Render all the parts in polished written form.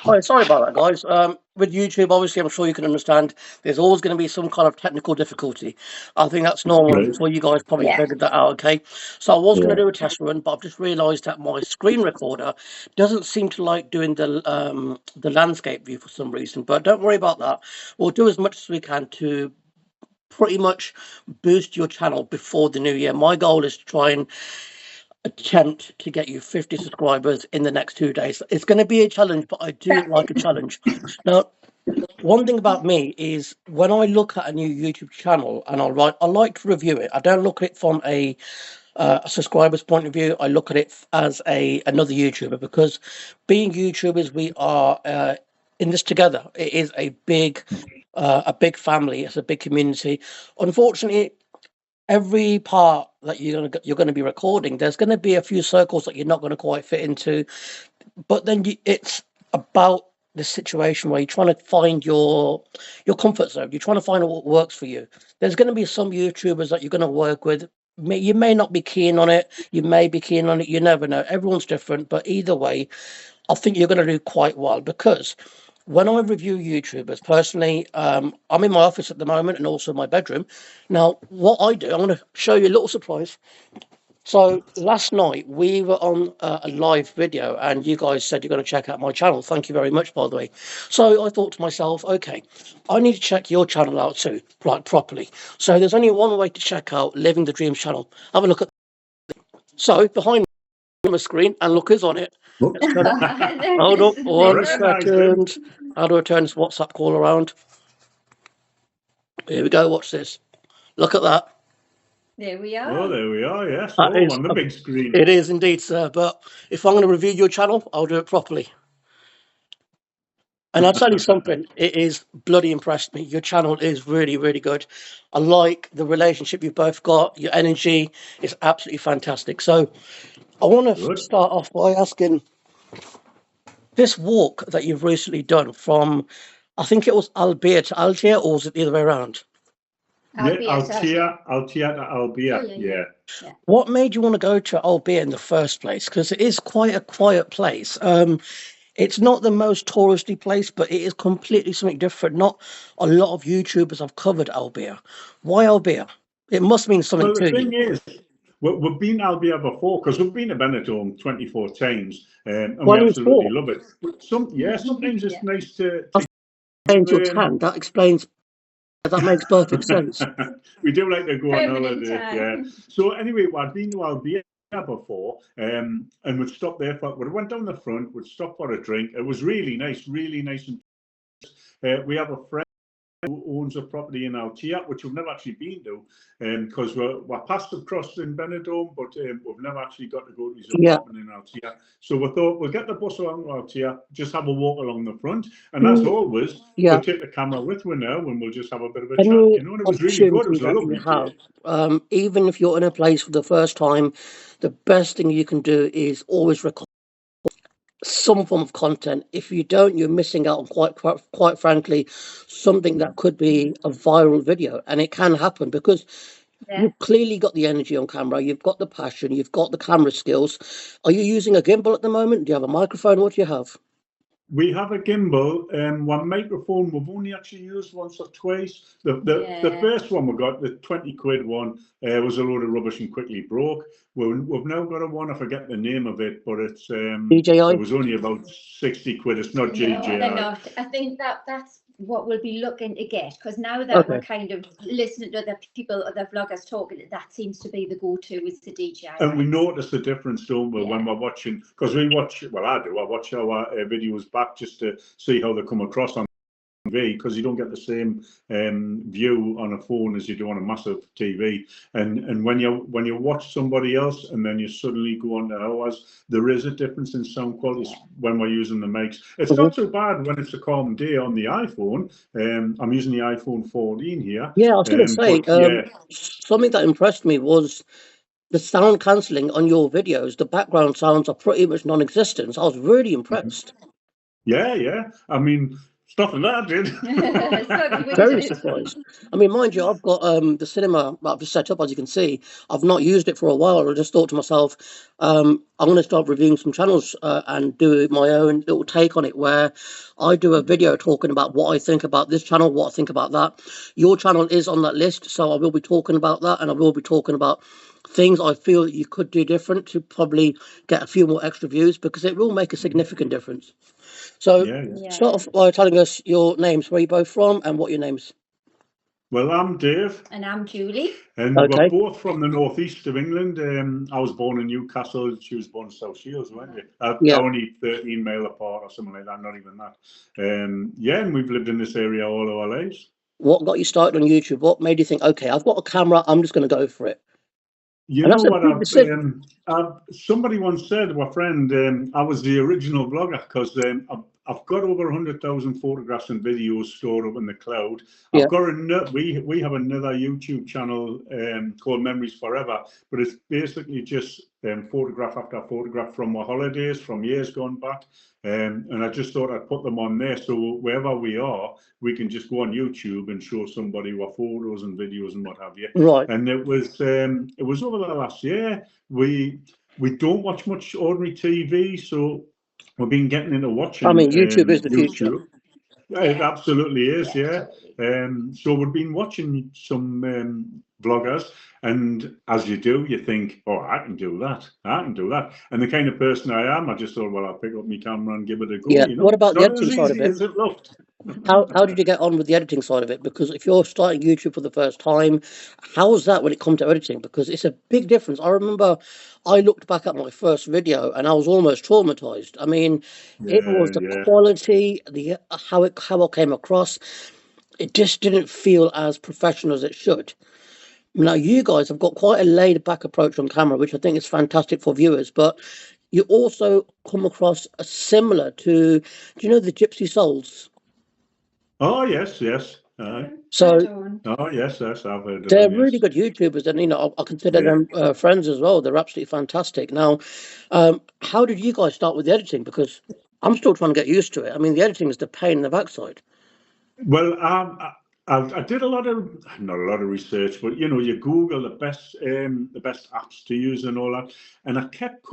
Oh, sorry about that, guys. With YouTube, obviously, I'm sure you can understand. There's always going to be some kind of technical difficulty. I think that's normal. I'm Right. sure you guys probably Yeah. figured that out. Okay, so I was going to Yeah. do a test run, but I've just realised that my screen recorder doesn't seem to like doing the landscape view for some reason. But don't worry about that. We'll do as much as we can to pretty much boost your channel before the new year. My goal is to try and attempt to get you 50 subscribers in the next 2 days. It's going to be a challenge, but I do like a challenge. Now, one thing about me is when I look at a new YouTube channel and I like to review it. I don't look at it from a subscriber's point of view. I look at it as another YouTuber, because being YouTubers, we are in this together. It is a big family. It's a big community. Unfortunately, every part that you're going to be recording, there's going to be a few circles that you're not going to quite fit into. But then it's about the situation where you're trying to find your comfort zone. You're trying to find what works for you. There's going to be some YouTubers that you're going to work with. You may not be keen on it. You may be keen on it. You never know. Everyone's different. But either way, I think you're going to do quite well, because when I review YouTubers personally, I'm in my office at the moment and also my bedroom. Now, what I do, I'm going to show you a little surprise. So last night we were on a live video, and you guys said you're going to check out my channel. Thank you very much, by the way. So I thought to myself, okay, I need to check your channel out too, right, properly. So there's only one way to check out Living the Dream channel. Have a look at. So behind me on the screen, and look who's on it. Let's turn it. There Hold it up is. one Recognise him. second. How do I turn this WhatsApp call around? Here we go. Watch this. Look at that. There we Oh, are. there we are. Yes. That Oh, is. on the big screen. It is indeed, sir. But if I'm going to review your channel, I'll do it properly. And I'll tell you something, it is bloody impressed me. Your channel is really, really good. I like the relationship you've both got. Your energy is absolutely fantastic. So I want to Good. start off by asking, this walk that you've recently done from, I think it was Albia to Algier, or was it the other way around? Yeah, Albeit, Altia to Albia. yeah. Yeah. What made you want to go to Albia in the first place? Because it is quite a quiet place. It's not the most touristy place, but it is completely something different. Not a lot of YouTubers have covered Albia. Why Albia? It must mean something Well, the to you. thing is, we've been to Albia before because we've been to Benidorm 24 times, and we absolutely 24. love it. Sometimes it's Yeah. nice to That's explains your um, tan. That explains. That makes perfect sense. we do like to go on Permanent holiday, yeah. tan. So anyway, I'd been to Albania before, and we'd stop there we went down the front, we'd stop for a drink. It was really nice, really nice. And we have a friend who owns a property in Altia, which we've never actually been to, because we're passed across in Benidorm, but we've never actually got to go to his Yeah. apartment in Altia. So we thought we'll get the bus along to Altia, just have a walk along the front, and as always, Yeah. we'll take the camera with me now, and we'll just have a bit of a chat, Any you know. And it was really good. It opportunity was a that you lovely day. have, even if you're in a place for the first time, the best thing you can do is always record some form of content. If you don't, you're missing out on quite frankly, something that could be a viral video, and it can happen because Yeah. you've clearly got the energy on camera, you've got the passion, you've got the camera skills. Are you using a gimbal at the moment? Do you have a microphone? What do you have? We have a gimbal, and one microphone we've only actually used once or twice. The first one we got, the 20 quid one, was a load of rubbish and quickly broke. We've now got a one, I forget the name of it, but it's DJI? it was only about 60 quid. It's not No, JJI. they're not. I think that's what we'll be looking to get, because now that we're Okay. kind of listening to the people, the vloggers talking, that seems to be the go-to is the DJI. And we notice the difference, don't we, when Yeah. we're watching, because we watch, well, I do, I watch our videos back just to see how they come across on TV, because you don't get the same view on a phone as you do on a massive TV. And when you watch somebody else and then you suddenly go on to ours, there is a difference in sound quality when we're using the mics. It's not so bad when it's a calm day on the iPhone. I'm using the iPhone 14 here. Yeah, I was going to say, but yeah, something that impressed me was the sound cancelling on your videos. The background sounds are pretty much non-existent. I was really impressed. yeah. I mean, Nothing that I did. So we Very did. surprised. I mean, mind you, I've got the cinema that I've just set up, as you can see. I've not used it for a while. I just thought to myself, I'm going to start reviewing some channels and do my own little take on it, where I do a video talking about what I think about this channel, what I think about that. Your channel is on that list, so I will be talking about that, and I will be talking about things I feel that you could do different to probably get a few more extra views, because it will make a significant difference. So Yeah. Yeah. start off by telling us your names, where you're both from, and what your names. Well, I'm Dave, And I'm Julie. and we're Okay. both from the northeast of England. I was born in Newcastle. She was born in South Shields, weren't you? Yeah. Only 13 mile apart or something like that. Not even that. Yeah, and we've lived in this area all our lives. What got you started on YouTube? What made you think, okay, I've got a camera, I'm just going to go for it? You And know that's a what? big decision. Somebody once said, my friend, I was the original vlogger because I've got over 100,000 photographs and videos stored up in the cloud. Yeah. I've got we have another YouTube channel called Memories Forever, but it's basically just photograph after photograph from my holidays from years gone back. And I just thought I'd put them on there, so wherever we are, we can just go on YouTube and show somebody our photos and videos and what have you. Right. And it was over the last year. We don't watch much ordinary TV, so we've been getting into watching I mean, YouTube is the future. YouTube. It absolutely is, yeah. So we've been watching some vloggers, and as you do, you think, oh, I can do that, I can do that. And the kind of person I am, I just thought, well, I'll pick up my camera and give it a go. Yeah. You What know, about the not as editing side of easy it? as it looked. How did you get on with the editing side of it? Because if you're starting YouTube for the first time, how's that when it comes to editing? Because it's a big difference. I remember I looked back at my first video and I was almost traumatized. I mean, it was Yeah, the yeah. quality, the how I came across. It just didn't feel as professional as it should. Now, you guys have got quite a laid back approach on camera, which I think is fantastic for viewers, but you also come across a similar to, do you know the Gypsy Souls? Oh yes, yes. So Oh yes, yes. I've heard of they're them. really Yes. good YouTubers, and I consider Yeah. them friends as well. They're absolutely fantastic. Now, how did you guys start with the editing? Because I'm still trying to get used to it. I mean, the editing is the pain in the backside. Well, I did not a lot of research, but you know, you Google the best apps to use and all that, and I kept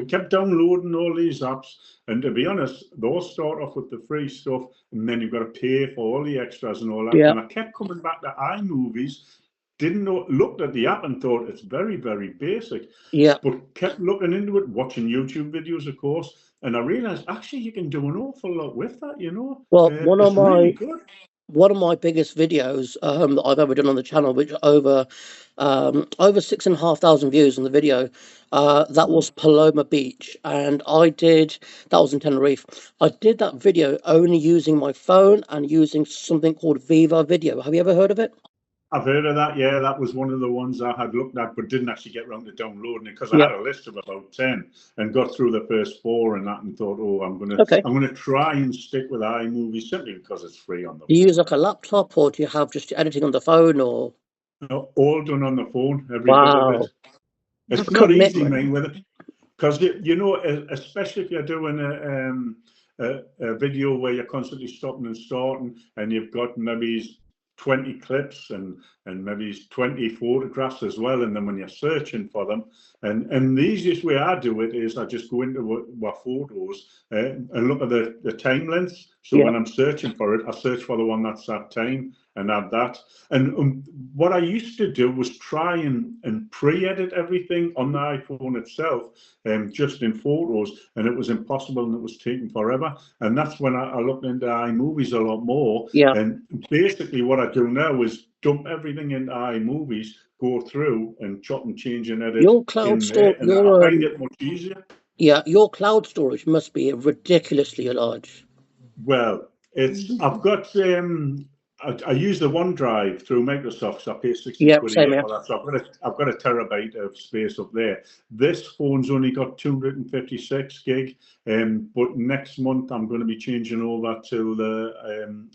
kept downloading all these apps. And to be honest, they all start off with the free stuff, and then you've got to pay for all the extras and all that. Yeah, And I kept coming back to iMovies, didn't know, looked at the app and thought it's very, very basic, yeah. but kept looking into it, watching YouTube videos, of course, and I realized actually you can do an awful lot with that. You know, Well, it's really good. one of my biggest videos that I've ever done on the channel, which over 6,500 views on the video. That was Paloma Beach, and that was in Tenerife. I did that video only using my phone and using something called Viva Video. Have you ever heard of it? I've heard of that. Yeah, that was one of the ones I had looked at, but didn't actually get around to downloading it because I Yeah. had a list of about 10 and got through the first 4 and that, and thought, oh, Okay. I'm gonna try and stick with iMovie simply because it's free on the Do you phone. use like a laptop, or do you have just editing on the phone, or? No, all done on the phone, every bit of it. Wow, It's not easy, commitment. mate, with it, because you know, especially if you're doing a video where you're constantly stopping and starting, and you've got maybe 20 clips and maybe 20 photographs as well, and then when you're searching for them, and the easiest way I do it is I just go into my photos and look at the time length. So Yeah. when I'm searching for it, I search for the one that's that time and add that. And what I used to do was try and pre-edit everything on the iPhone itself, just in photos, and it was impossible and it was taking forever. And that's when I looked into iMovies a lot more. Yeah. And basically what I do now is dump everything into iMovies, go through and chop and change and edit Your cloud in there, store, and I find it much easier. your cloud storage must be ridiculously large. Well, I've got I use the OneDrive through Microsoft, so I pay 60 Yeah, quid a same year here. for that. So I've got a terabyte of space up there. This phone's only got 256 gig, but next month I'm going to be changing over to the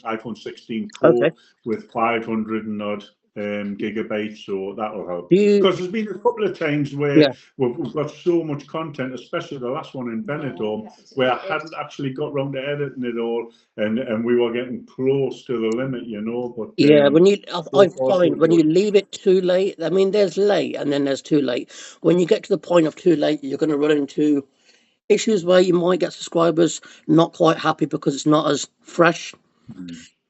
iPhone 16 Pro Okay. with 500 and odd gigabytes, so that'll help. Do you? Because there's been a couple of times where Yeah. we've got so much content, especially the last one in Benidorm, where I hadn't actually got round to editing it all, and we were getting close to the limit, you know. But Yeah, when you, so I far, so find when you good. leave it too late, I mean, there's late and then there's too late. When you get to the point of too late, you're going to run into issues where you might get subscribers not quite happy because it's not as fresh.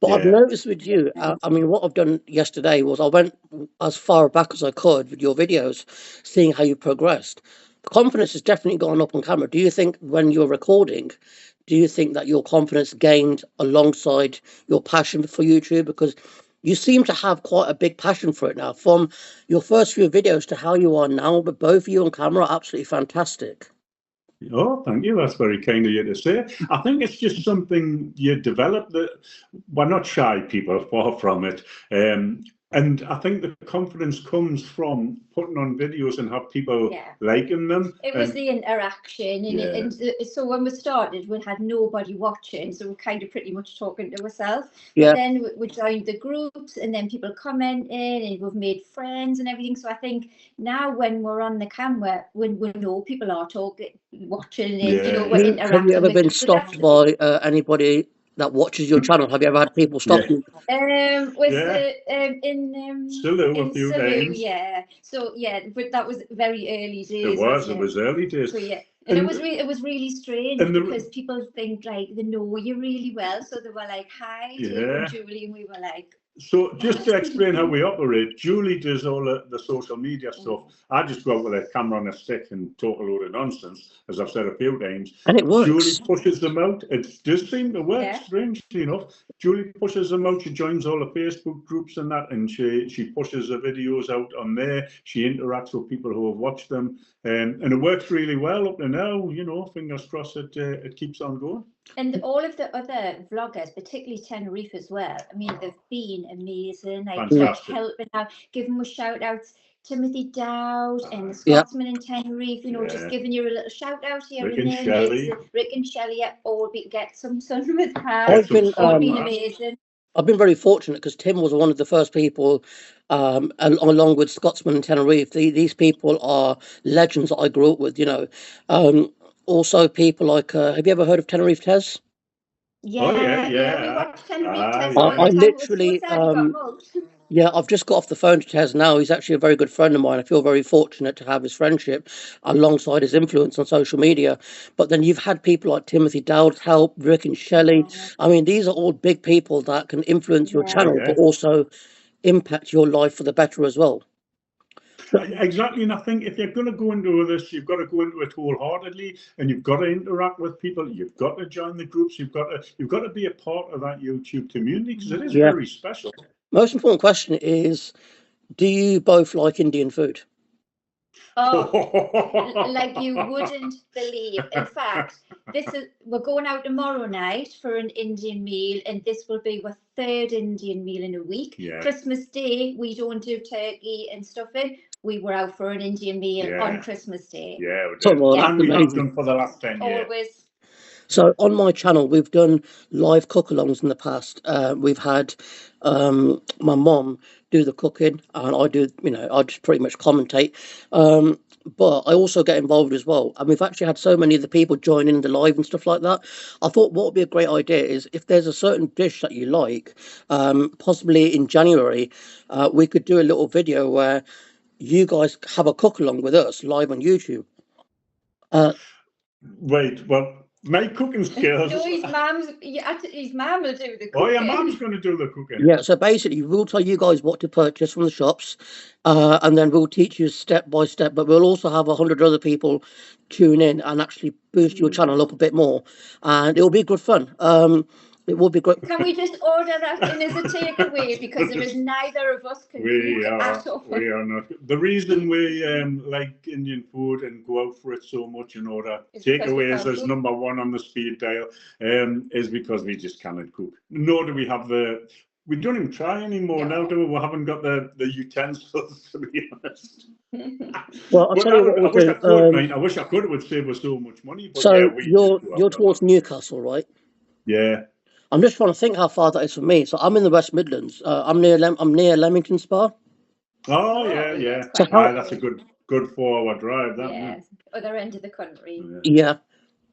But I've Yeah. noticed with you, I mean, what I've done yesterday was I went as far back as I could with your videos, seeing how you progressed. The confidence has definitely gone up on camera. Do you think when you're recording, do you think that your confidence gained alongside your passion for YouTube? Because you seem to have quite a big passion for it now, from your first few videos to how you are now. But both of you on camera are absolutely fantastic. Oh, thank you. That's very kind of you to say. I think it's just something you develop. That we're not shy people, far from it. And I think the confidence comes from putting on videos and have people liking them. It was the interaction, and so when we started, we had nobody watching, so we're kind of pretty much talking to ourselves. But then we joined the groups, and then people commenting, and we've made friends and everything. So I think now when we're on the camera, when we know people are talking, watching, and you know, we're interacting. Have you ever been stopped by anybody that watches your channel? Have you ever had people stop you? Still do a few times. Yeah. So but that was very early days. It was early days. So, and it was really strange because people think like they know you really well, so they were like, "Hi, Jake and Julie," and we were like. So just to explain how we operate, Julie does all the social media stuff. I just go out with a camera on a stick and talk a load of nonsense, as I've said a few times. And it works. Julie pushes them out. It does seem to work, strangely enough. Julie pushes them out. She joins all the Facebook groups and that, and she pushes the videos out on there. She interacts with people who have watched them, and it works really well up to now. You know, fingers crossed it keeps on going. And all of the other vloggers, particularly Tenerife as well, I mean, they've been amazing. Like helping out, give them a shout out. Timothy Dowd and the Scotsman in Tenerife, you know, just giving you a little shout out here and there. Rick and Shelley, all get some sun with Paz. Been amazing. I've been very fortunate because Tim was one of the first people, along with Scotsman and Tenerife. These people are legends that I grew up with, you know. Also, people like, have you ever heard of Tenerife Tez? Yeah. We watched Tenerife Tez. I literally, I've just got off the phone to Tez now. He's actually a very good friend of mine. I feel very fortunate to have his friendship alongside his influence on social media. But then you've had people like Timothy Dowd help, Rick and Shelley. I mean, these are all big people that can influence your channel, but also impact your life for the better as well. Exactly, and I think if you're going to go into this, you've got to go into it wholeheartedly, and you've got to interact with people. You've got to join the groups. You've got to be a part of that YouTube community because it is very special. Most important question is, do you both like Indian food? Oh, like you wouldn't believe. In fact, we're going out tomorrow night for an Indian meal, and this will be our third Indian meal in a week. Christmas Day, we don't do turkey and stuffing. We were out for an Indian meal on Christmas Day. And we have done for the last 10 years. Always. So on my channel, we've done live cook-alongs in the past. We've had my mom do the cooking, and I do, you know, I just pretty much commentate. But I also get involved as well. And we've actually had so many of the people join in the live and stuff like that. I thought what would be a great idea is if there's a certain dish that you like, possibly in January, we could do a little video where you guys have a cook-along with us live on YouTube. Wait, well, my cooking skills. No, his mum will do the cooking. Oh, your mum's going to do the cooking. Yeah, so basically, we'll tell you guys what to purchase from the shops, and then we'll teach you step by step. But we'll also have 100 other people tune in and actually boost your channel up a bit more, and it'll be good fun. It will be great. Can we just order that in as a takeaway because there is neither of us can cook at all. We are not. The reason we like Indian food and go out for it so much in order takeaways as number one on the speed dial is because we just cannot cook. Nor do we have we don't even try anymore now, do we? We haven't got the utensils, to be honest. Well, I'll tell you what we'll do. I wish I could. It would save us so much money. But so you're towards Newcastle, right? Yeah. I'm just trying to think how far that is from me. So I'm in the West Midlands. I'm near Leamington Spa. Oh yeah. So Quite how? That's a lovely. good 4 hour drive. That Yeah, other end of the country. yeah. Yeah.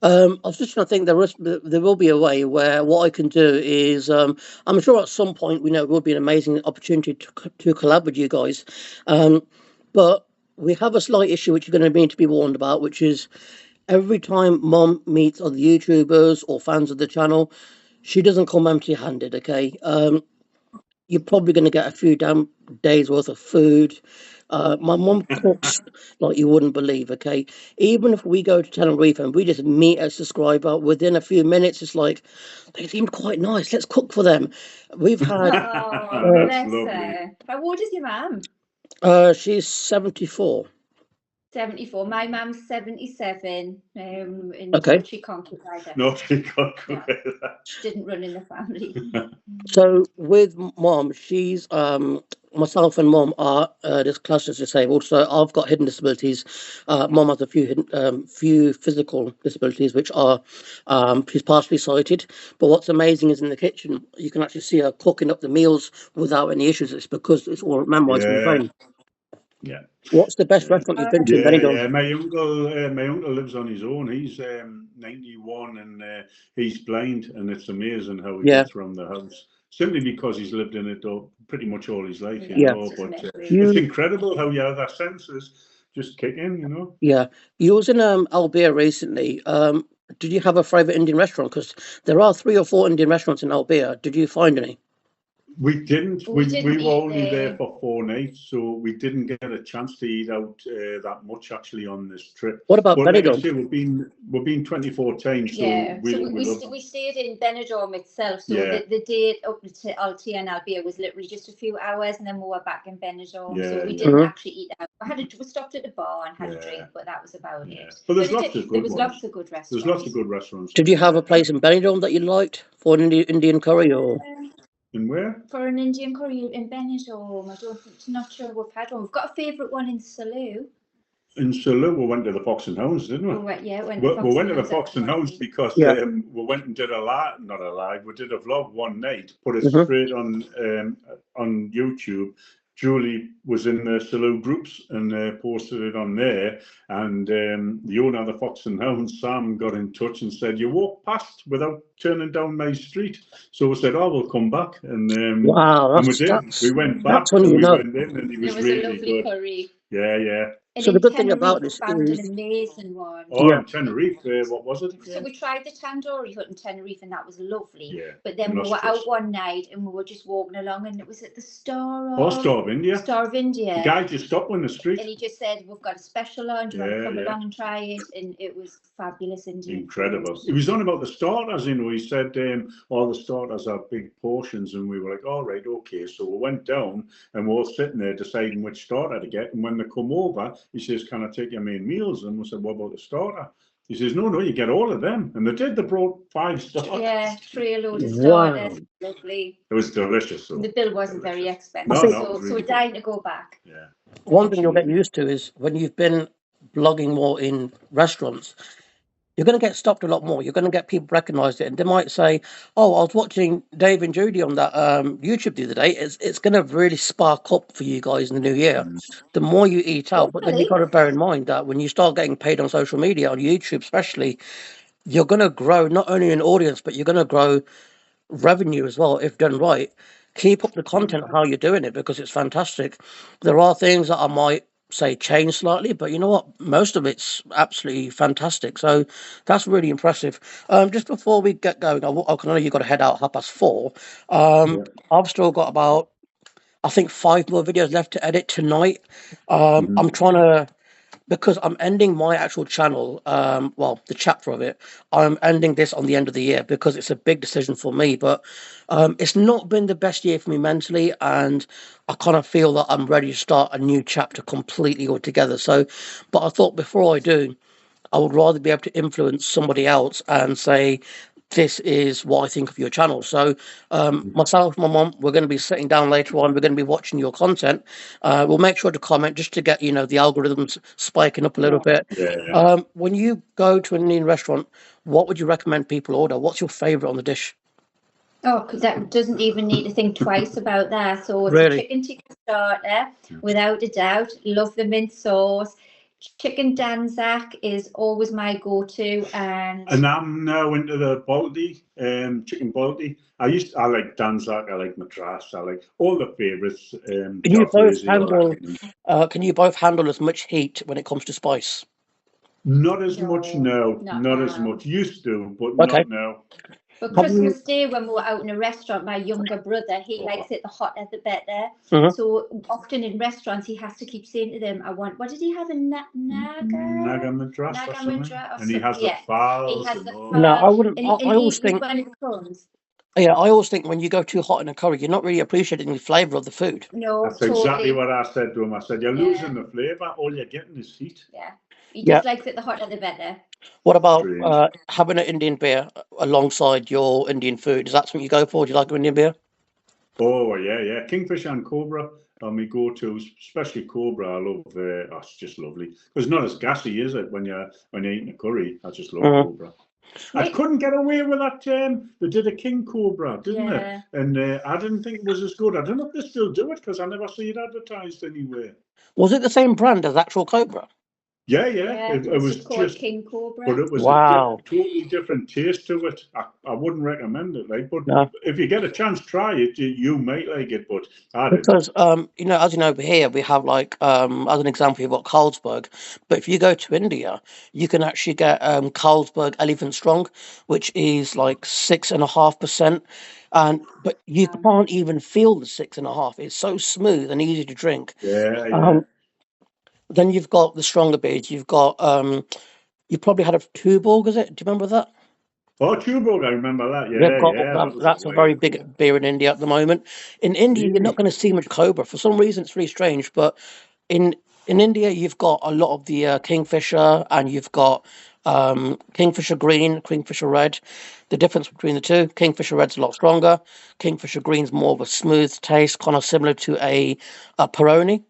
I was just trying to think there will be a way where what I can do is I'm sure at some point we know it will be an amazing opportunity to collab with you guys, but we have a slight issue which you're going to need to be warned about, which is every time Mom meets other YouTubers or fans of the channel, she doesn't come empty-handed. Okay, you're probably going to get a few damn days worth of food. My mum cooks like you wouldn't believe. Okay, even if we go to Tenerife and we just meet a subscriber within a few minutes, it's like they seem quite nice. Let's cook for them. We've had. Oh, That's bless lovely. her. How old is your mum? She's 74. 74. My mum's 77. Okay. But she can't cook either. No, she can't cook No. that. She didn't run in the family. So with Mom, she's myself and Mom are just classed as disabled. So I've got hidden disabilities. Mom has a few few physical disabilities, which are she's partially sighted. But what's amazing is in the kitchen, you can actually see her cooking up the meals without any issues. It's because it's all memorised in the Yeah, brain. yeah. What's the best Yeah, restaurant you've been to in Benidorm? yeah. My uncle lives on his own. He's 91 and he's blind, and it's amazing how he Yeah, gets around the house. Simply because he's lived in it pretty much all his life, you yeah. know. Just But memory. it's You, incredible how your other senses just kick in, you know. yeah. You was in Albania recently. Did you have a favourite Indian restaurant? Because there are 3 or 4 Indian restaurants in Albania. Did you find any? We didn't. We didn't We were eat only there there. for 4 nights, so we didn't get a chance to eat out that much actually on this trip. What about But like I Benidorm? say, we've been 24 times, so Yeah, so we love. we stayed in Benidorm itself. So Yeah, the date up to Altea and Albia was literally just a few hours, and then we were back in Benidorm. So yeah, we yeah, didn't Mhm. actually eat out. We stopped at the bar and had a drink, yeah, but that was about yeah. it. But But there's lots of there good was ones. lots of good There's lots of restaurants. good restaurants Did in you have a place in Benidorm that you liked for an Indian curry or? in where? For an Indian curry in Benidorm, not sure we've had one. We've got a favourite one in Salou. In Sulu, we went to the Fox and Hounds, didn't we? Went to We Fox went and to the Hounds Fox and Hounds because Yeah. we went and did not a live, we did a vlog one night, put it Mhm. straight on YouTube. Julie was in the Salou groups and posted it on there. And the owner of the Fox and Hounds, Sam, got in touch and said, "You walk past without turning down my street." So we said, "Oh, we'll come back." Wow, And we did. We went back that's when and you we know. went in, and he It was was a really lovely good. curry. Yeah, yeah. And So the in good thing about Tenerife, we this found an is, amazing one. Oh, yeah, in Tenerife, what was it So again? we tried the tandoori hut in Tenerife, and that was lovely. Yeah, But then we were Nostros. out one night, and we were just walking along, and it was at the Oh, Star of India. Star of India. The guy just stopped on the street. And he just said, "We've got a special on. Do you want to come Yeah. along and try it?" And it was fabulous Indian Incredible. food. He was on about the starters, you know. He said all the starters are big portions, and we were like, all right, okay. So we went down and we were sitting there deciding which starter to get. And when they come over, he says, "Can I take your main meals?" And we said, "What about the starter?" He says, "No, you get all of them." And they did. They brought 5 starters. Yeah, 3 loads of wow. starters. Lovely. It was delicious. So. The bill wasn't very expensive. No, I think no, it was So really we're dying to go back. Yeah. one thing you'll get Absolutely. used to is when you've been blogging more in restaurants, you're going to get stopped a lot more. You're going to get people recognise it, and they might say, "Oh, I was watching Dave and Judy on that YouTube the other day." It's going to really spark up for you guys in the new year. The more you eat out, but then you've got to bear in mind that when you start getting paid on social media, on YouTube especially, you're going to grow not only an audience, but you're going to grow revenue as well if done right. Keep up the content of how you're doing it because it's fantastic. There are things that I might say change slightly, but you know what? Most of it's absolutely fantastic. So that's really impressive. Just before we get going, I know you've got to head out 4:30. I've still got about, I think, 5 more videos left to edit tonight. I'm trying to, because I'm ending my actual channel, well, the chapter of it, I'm ending this on the end of the year because it's a big decision for me. But it's not been the best year for me mentally, and I kind of feel that I'm ready to start a new chapter completely altogether. So, but I thought before I do, I would rather be able to influence somebody else and say, this is what I think of your channel. So myself, my mom, we're going to be sitting down later on. We're going to be watching your content. We'll make sure to comment just to get, the algorithms spiking up a little bit. Yeah. When you go to an Indian restaurant, what would you recommend people order? What's your favorite on the dish? Oh, because that doesn't even need to think twice about that. So it's a Really? chicken tikka starter, without a doubt. Love the mint sauce. Chicken danzak is always my go-to, and I'm now into the balti, chicken balti. I like danzak, I like madras, I like all the favourites. Can you both Jalfrezi, all handle? that. Can you both handle as much heat when it comes to spice? Not as much now, not not as now. much. Used to, but Okay. not now. For Have you? Christmas Day, when we were out in a restaurant, my younger brother, he likes it the hotter the better. Mhm. So often in restaurants, he has to keep saying to them, "I want." What did he have? A Naga madras or naga something. madra or And he something. has the Yeah, he files has and the all. No, I file, wouldn't. and, I and always he think. when it comes. Yeah, I always think when you go too hot in a curry, you're not really appreciating the flavour of the food. No, That's exactly totally. what I said to him. I said, "You're Yeah. losing the flavour. All you're getting is heat." Yeah, he Yeah. just likes it the hotter the better. What about Strange. having an Indian beer alongside your Indian food? Is that something you go for? Do you like an Indian beer? Oh yeah. Kingfisher and Cobra are my go-tos, especially Cobra. I love. Oh, it's just lovely. It's not as gassy, is it, when you're eating a curry? I just love Mhm. Cobra. I couldn't get away with that. They did a King Cobra, didn't Yeah. they? And I didn't think it was as good. I don't know if they still do it because I never see it advertised anywhere. Was it the same brand as actual Cobra? Yeah. Yeah, It it's was just called just, King but Cobra. it was a Wow. totally different taste to it. I wouldn't recommend it, like, but No, if you get a chance, try it. You might like it, but I didn't. because you know, as you know, over here we have like as an example, you've got Carlsberg, but if you go to India, you can actually get Carlsberg Elephant Strong, which is like 6.5%, but you can't even feel the 6.5. It's so smooth and easy to drink. Yeah. Then you've got the stronger beers. You've got you probably had a Tuborg, is it? Do you remember that? Oh, Tuborg, I remember that. They've got Yeah. That was a that's a very while big ago. beer in India at the moment. In India, you're not Really? going to see much Cobra. For some reason, it's really strange. But in India, you've got a lot of the Kingfisher, and you've got Kingfisher Green, Kingfisher Red. The difference between the two: Kingfisher Red's a lot stronger. Kingfisher Green's more of a smooth taste, kind of similar to a Peroni.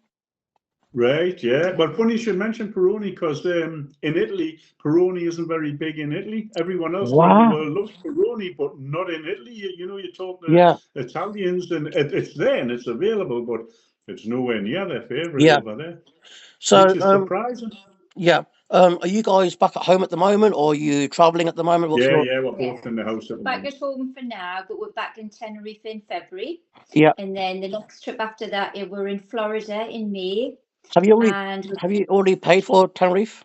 Right, yeah. Well, funny you should mention Peroni because in Italy, Peroni isn't very big in Italy. Everyone else around the Wow. world loves Peroni, but not in Italy. You talk to Yeah. Italians, and it's there and it's available, but it's nowhere near their favourite Yeah. over there, which So is surprising. yeah. Are you guys back at home at the moment, or are you traveling at the moment? What's your? Yeah, we're Yeah. both in the house at the Back moment. at home for now, but we're back in Tenerife in February. Yeah. And then the next trip after that, we're in Florida in May. Have you And already paid for Tenerife?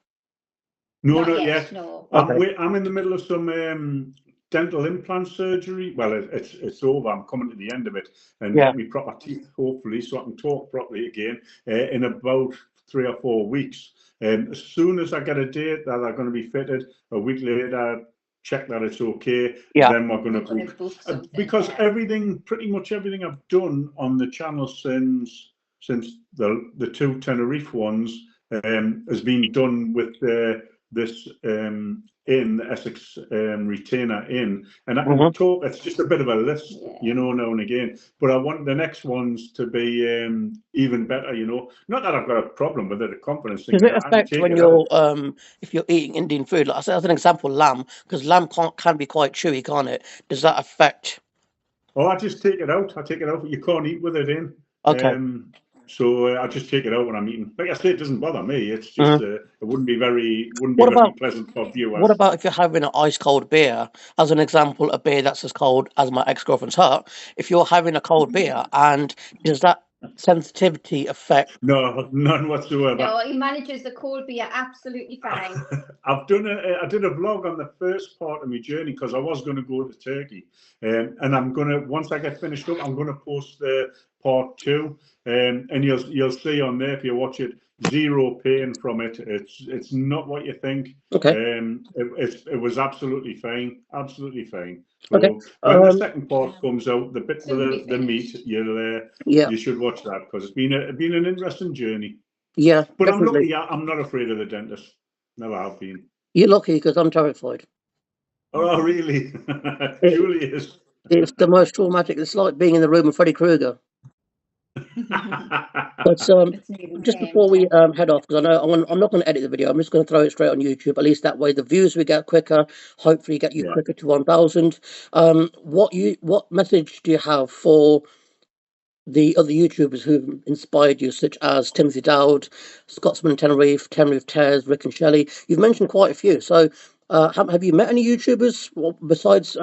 No, not not yet, yet. no. Okay. I'm in the middle of some dental implant surgery. Well, it's over. I'm coming to the end of it and Yeah. get me proper teeth, hopefully, so I can talk properly again in about 3 or 4 weeks. As soon as I get a date that they're going to be fitted, a week later, check that it's okay. Yeah. Then we're going to book because pretty much everything I've done on the channel since the two Tenerife ones has been done with this in Essex retainer in, and I can talk. It's just a bit of a list, now and again. But I want the next ones to be even better. Not that I've got a problem with it, a confidence thing. Does it I can affect take when it out. you're if you're eating Indian food? Like I said, as an example, lamb, because lamb can be quite chewy, can't it? Does that affect? Oh, I just take it out. I take it out. You can't eat with it in. Okay. So I just take it out when I'm eating. Like I say, it doesn't bother me. It's just Mhm. it wouldn't be very What about pleasant for what viewers. about if you're having an ice cold beer? As an example, a beer that's as cold as my ex-girlfriend's heart. If you're having a cold beer, and does that sensitivity affect? No, none whatsoever. No, he manages the cold beer absolutely fine. I did a vlog on the first part of my journey because I was going to go to Turkey, and I'm gonna once I get finished up, I'm gonna post the part 2, and you'll see on there if you watch it, zero pain from it. It's not what you think. Okay. It was absolutely fine, absolutely fine. Okay. So when the second part comes out, the bit Soon with be the meat, finished. Yeah. you should watch that because it's been an interesting journey. Yeah. But I'm Definitely. lucky. I'm not afraid of the dentist. Never have been. You're lucky because I'm terrified. Oh, really? It, Julie is. it's the most traumatic. It's like being in the room with Freddy Krueger. But It's nearly just game before we time. head off, because I know I'm not going to edit the video. I'm just going to throw it straight on YouTube. At least that way, the views we get quicker. Hopefully, get you Yeah. quicker to 1,000. What message do you have for the other YouTubers who've inspired you, such as Timothy Dowd, Scotsman Tenerife, Tenerife Tears, Rick and Shelley? You've mentioned quite a few. So, have you met any YouTubers besides?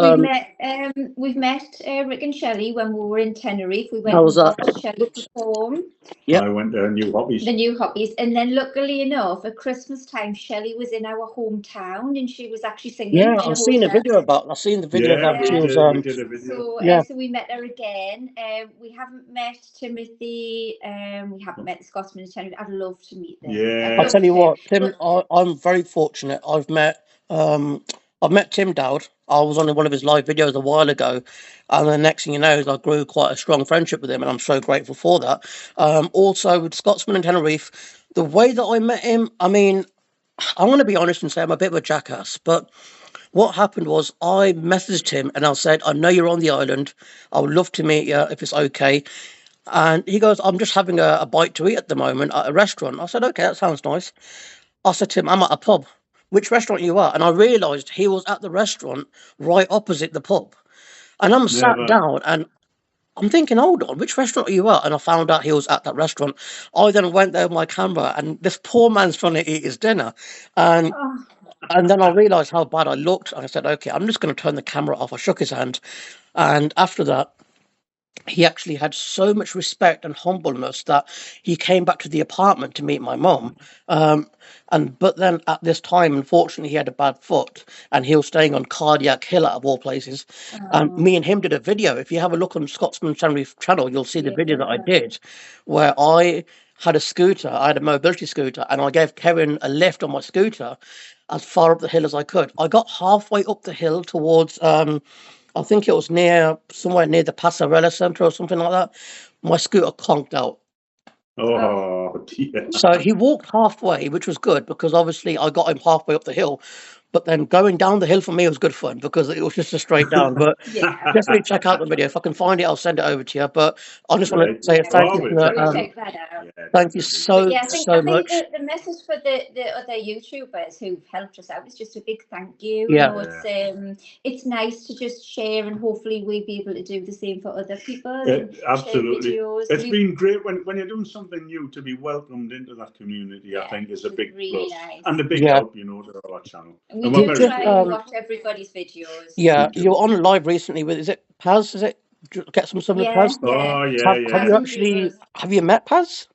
We've met Rick and Shelley when we were in Tenerife. We went How was and that? watched Shelley perform. Yep. I went to New Hobbies. The New Hobbies, and then luckily enough, at Christmas time, Shelley was in our hometown, and she was actually singing Yeah, in a I've seen a hotel. video about. I've seen the video of Yeah, that. we She was did a video. So, yeah. so we met her again. We haven't met Timothy. We haven't met the Scotsman in Tenerife. I'd love to meet them. Yeah. I'd I'll love tell you to. what, Tim. But I'm very fortunate. I've met Tim Dowd. I was on one of his live videos a while ago, and the next thing you know is I grew quite a strong friendship with him, and I'm so grateful for that. Also with Scotsman and Tenerife, the way that I met him, I mean, I'm going to be honest and say I'm a bit of a jackass, but what happened was I messaged him and I said, I know you're on the island. I would love to meet you if it's okay. And he goes, I'm just having a bite to eat at the moment at a restaurant. I said, okay, that sounds nice. I said to him, I'm at a pub. Which restaurant you are? And I realised he was at the restaurant right opposite the pub. And I'm sat Never. down and I'm thinking, hold on, which restaurant are you at? And I found out he was at that restaurant. I then went there with my camera and this poor man's trying to eat his dinner. And oh, and then I realised how bad I looked. And I said, okay, I'm just going to turn the camera off. I shook his hand. And after that, he actually had so much respect and humbleness that he came back to the apartment to meet my mum. But then at this time, unfortunately, he had a bad foot and he was staying on Cardiac Hill out of all places. Me and him did a video. If you have a look on Scotsman Tenerife channel, you'll see the video that I did where I had a scooter. I had a mobility scooter and I gave Kevin a lift on my scooter as far up the hill as I could. I got halfway up the hill towards I think it was somewhere near the Passarella Centre or something like that. My scooter conked out. Oh, dear. So he walked halfway, which was good because obviously I got him halfway up the hill. But then going down the hill for me was good fun because it was just a straight down. But yeah. definitely check out the video. If I can find it, I'll send it over to you. But I just want Right. to say thank Oh, you we'll for check it We'll out. check that out. Yeah, thank you definitely. But so yeah, I so think much. the message for the other YouTubers who've helped us out is just a big thank you. Yeah. You know, it's nice to just share, and hopefully we'll be able to do the same for other people. And Absolutely. share videos. It's been great when you're doing something new to be welcomed into that community. I think is a big really plus nice. and a big Yeah. help, to our channel. And we And we're do very try grateful. and watch everybody's videos. Yeah, We do. you were on live recently with, is it Paz? Is it? Get some of Paz? Oh, Have yeah. you actually, have you met Paz?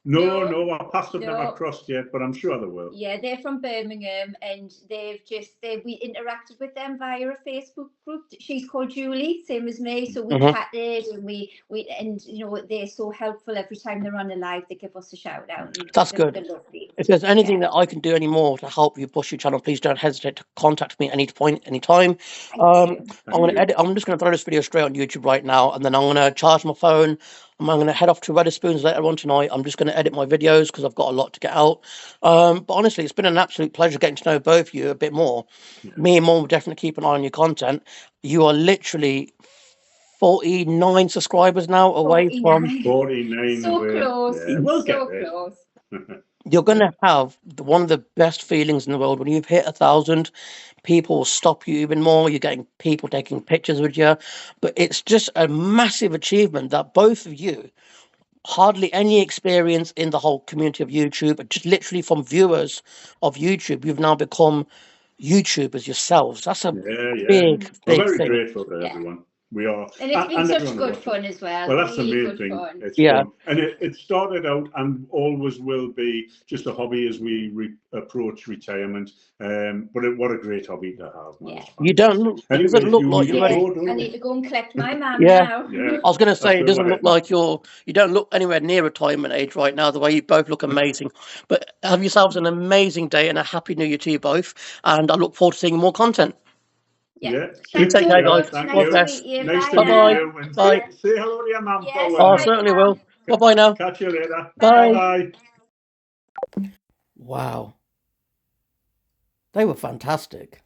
No, our paths have never crossed yet, but I'm sure they will. Yeah, they're from Birmingham, and we interacted with them via a Facebook group. She's called Julie, same as me. So we chatted, and we and they're so helpful every time they're on a live. They give us a shout out. That's good. They're lovely. If there's anything that I can do anymore to help you push your channel, please don't hesitate to contact me at any point, any time. I'm going to edit. I'm just going to throw this video straight on YouTube right now, and then I'm going to charge my phone. I'm going to head off to Wetherspoons later on tonight. I'm just going to edit my videos because I've got a lot to get out. But honestly, it's been an absolute pleasure getting to know both of you a bit more. Yeah. Me and Mom will definitely keep an eye on your content. You are literally 49 subscribers now away 49. from 49. So close. Yeah, we'll get so there. Close. You're going to have one of the best feelings in the world when you've hit 1,000. People will stop you even more. You're getting people taking pictures with you. But it's just a massive achievement that both of you, hardly any experience in the whole community of YouTube, just literally from viewers of YouTube, you've now become YouTubers yourselves. That's a big We're very thing. Grateful to everyone. We are. And it's been such good fun as well. Well, that's really the main thing. Fun. It's fun. And it started out and always will be just a hobby as we approach retirement. But what a great hobby to have. Yeah. You don't look, it doesn't look like you're ready. I need to go and collect my mum now. Yeah. I was going to say, it doesn't look like you don't look anywhere near retirement age right now, the way you both look amazing. But have yourselves an amazing day and a happy new year to you both. And I look forward to seeing more content. Yeah. You take care, guys. Thank God you. bless. Nice to Bye-bye. meet you. Bye. Say hello to your mum. Yes, I certainly will. Bye-bye now. Catch you later. Bye. Bye. Wow. They were fantastic.